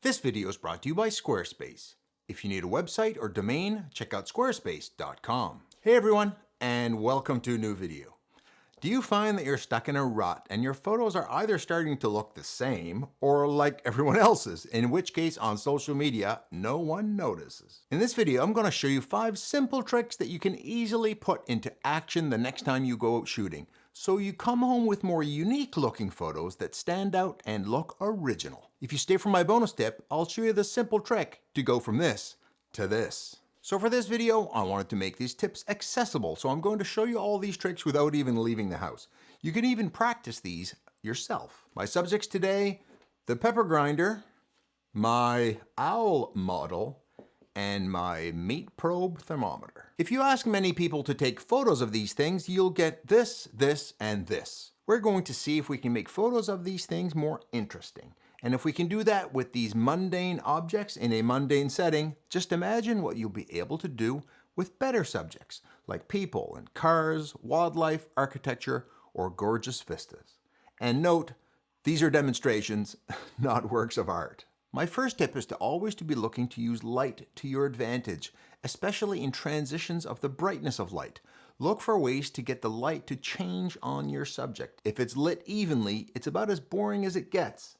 This video is brought to you by Squarespace. If you need a website or domain, check out squarespace.com. Hey everyone, and welcome to a new video. Do you find that you're stuck in a rut and your photos are either starting to look the same or like everyone else's, in which case on social media, no one notices? In this video, I'm going to show you 5 simple tricks that you can easily put into action the next time you go out shooting, so you come home with more unique looking photos that stand out and look original. If you stay for my bonus tip, I'll show you the simple trick to go from this to this. So for this video, I wanted to make these tips accessible, so I'm going to show you all these tricks without even leaving the house. You can even practice these yourself. My subjects today, the pepper grinder, my owl model, and my meat probe thermometer. If you ask many people to take photos of these things, you'll get this, this, and this. We're going to see if we can make photos of these things more interesting. And if we can do that with these mundane objects in a mundane setting, just imagine what you'll be able to do with better subjects, like people and cars, wildlife, architecture, or gorgeous vistas. And note, these are demonstrations, not works of art. My first tip is to always be looking to use light to your advantage, especially in transitions of the brightness of light. Look for ways to get the light to change on your subject. If it's lit evenly, it's about as boring as it gets.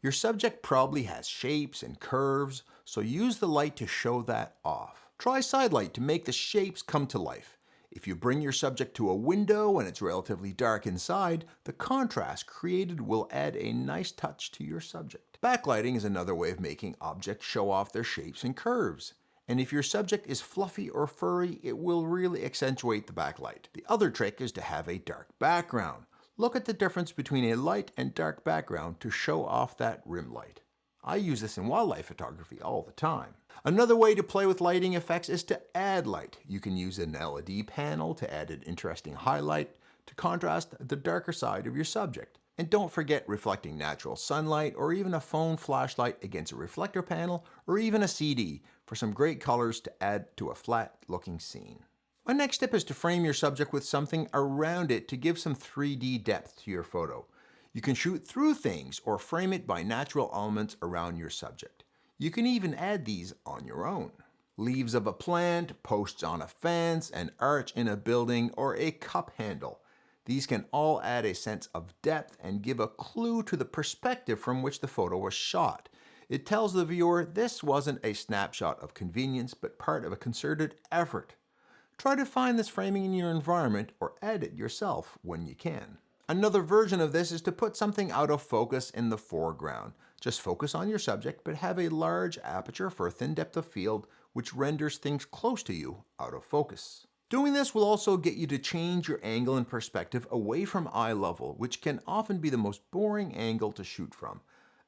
Your subject probably has shapes and curves, so use the light to show that off. Try side light to make the shapes come to life. If you bring your subject to a window and it's relatively dark inside, the contrast created will add a nice touch to your subject. Backlighting is another way of making objects show off their shapes and curves. And if your subject is fluffy or furry, it will really accentuate the backlight. The other trick is to have a dark background. Look at the difference between a light and dark background to show off that rim light. I use this in wildlife photography all the time. Another way to play with lighting effects is to add light. You can use an LED panel to add an interesting highlight to contrast the darker side of your subject. And don't forget reflecting natural sunlight or even a phone flashlight against a reflector panel or even a CD for some great colors to add to a flat looking scene. My next tip is to frame your subject with something around it to give some 3D depth to your photo. You can shoot through things or frame it by natural elements around your subject. You can even add these on your own. Leaves of a plant, posts on a fence, an arch in a building, or a cup handle. These can all add a sense of depth and give a clue to the perspective from which the photo was shot. It tells the viewer this wasn't a snapshot of convenience, but part of a concerted effort. Try to find this framing in your environment or add it yourself when you can. Another version of this is to put something out of focus in the foreground. Just focus on your subject, but have a large aperture for a thin depth of field, which renders things close to you out of focus. Doing this will also get you to change your angle and perspective away from eye level, which can often be the most boring angle to shoot from,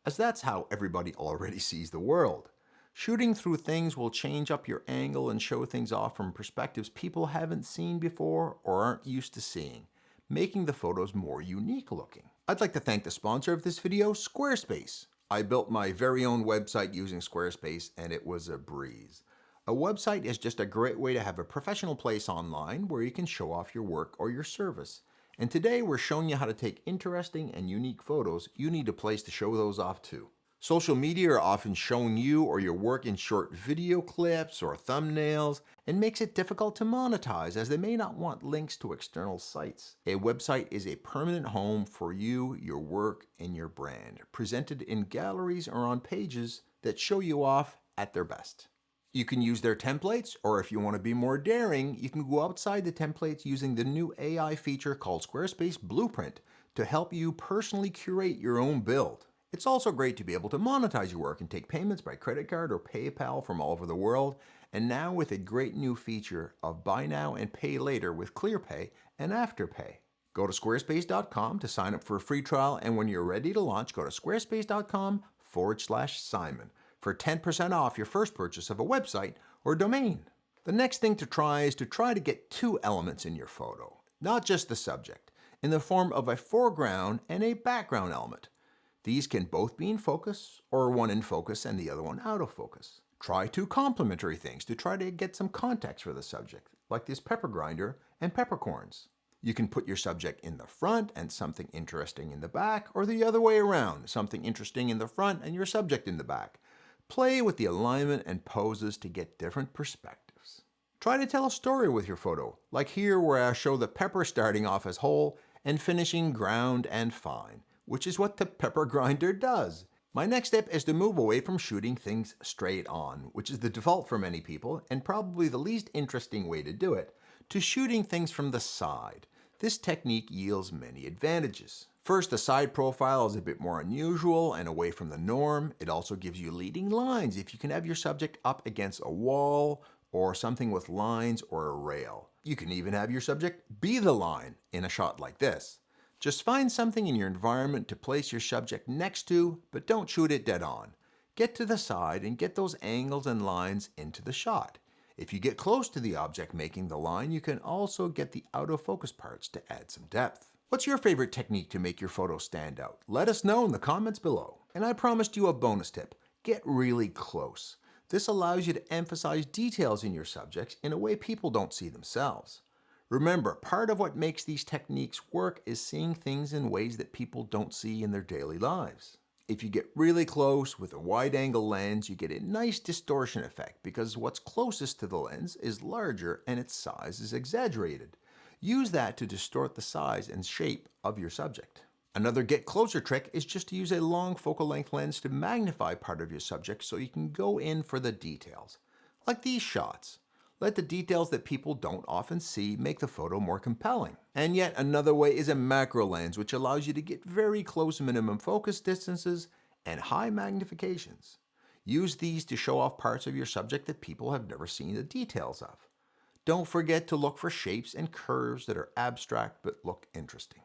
as that's how everybody already sees the world. Shooting through things will change up your angle and show things off from perspectives people haven't seen before or aren't used to seeing, making the photos more unique looking. I'd like to thank the sponsor of this video, Squarespace. I built my very own website using Squarespace and it was a breeze. A website is just a great way to have a professional place online where you can show off your work or your service. And today we're showing you how to take interesting and unique photos. You need a place to show those off too. Social media are often showing you or your work in short video clips or thumbnails and makes it difficult to monetize as they may not want links to external sites. A website is a permanent home for you, your work, and your brand, presented in galleries or on pages that show you off at their best. You can use their templates, or if you want to be more daring, you can go outside the templates using the new AI feature called Squarespace Blueprint to help you personally curate your own build. It's also great to be able to monetize your work and take payments by credit card or PayPal from all over the world, and now with a great new feature of buy now and pay later with ClearPay and Afterpay. Go to squarespace.com to sign up for a free trial, and when you're ready to launch, go to squarespace.com/Simon for 10% off your first purchase of a website or domain. The next thing to try is to try to get 2 elements in your photo, not just the subject, in the form of a foreground and a background element. These can both be in focus, or one in focus and the other one out of focus. Try 2 complementary things to try to get some context for the subject, like this pepper grinder and peppercorns. You can put your subject in the front and something interesting in the back, or the other way around, something interesting in the front and your subject in the back. Play with the alignment and poses to get different perspectives. Try to tell a story with your photo, like here where I show the pepper starting off as whole and finishing ground and fine, which is what the pepper grinder does. My next step is to move away from shooting things straight on, which is the default for many people and probably the least interesting way to do it, to shooting things from the side. This technique yields many advantages. First, the side profile is a bit more unusual and away from the norm. It also gives you leading lines if you can have your subject up against a wall or something with lines or a rail. You can even have your subject be the line in a shot like this. Just find something in your environment to place your subject next to, but don't shoot it dead on. Get to the side and get those angles and lines into the shot. If you get close to the object making the line, you can also get the out of focus parts to add some depth. What's your favorite technique to make your photo stand out? Let us know in the comments below. And I promised you a bonus tip. Get really close. This allows you to emphasize details in your subjects in a way people don't see themselves. Remember, part of what makes these techniques work is seeing things in ways that people don't see in their daily lives. If you get really close with a wide-angle lens, you get a nice distortion effect because what's closest to the lens is larger and its size is exaggerated. Use that to distort the size and shape of your subject. Another get closer trick is just to use a long focal length lens to magnify part of your subject so you can go in for the details. Like these shots. Let the details that people don't often see make the photo more compelling. And yet another way is a macro lens, which allows you to get very close minimum focus distances and high magnifications. Use these to show off parts of your subject that people have never seen the details of. Don't forget to look for shapes and curves that are abstract but look interesting.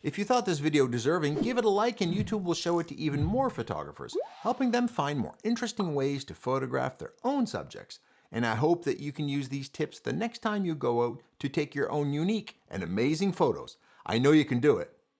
If you thought this video deserving, give it a like and YouTube will show it to even more photographers, helping them find more interesting ways to photograph their own subjects. And I hope that you can use these tips the next time you go out to take your own unique and amazing photos. I know you can do it.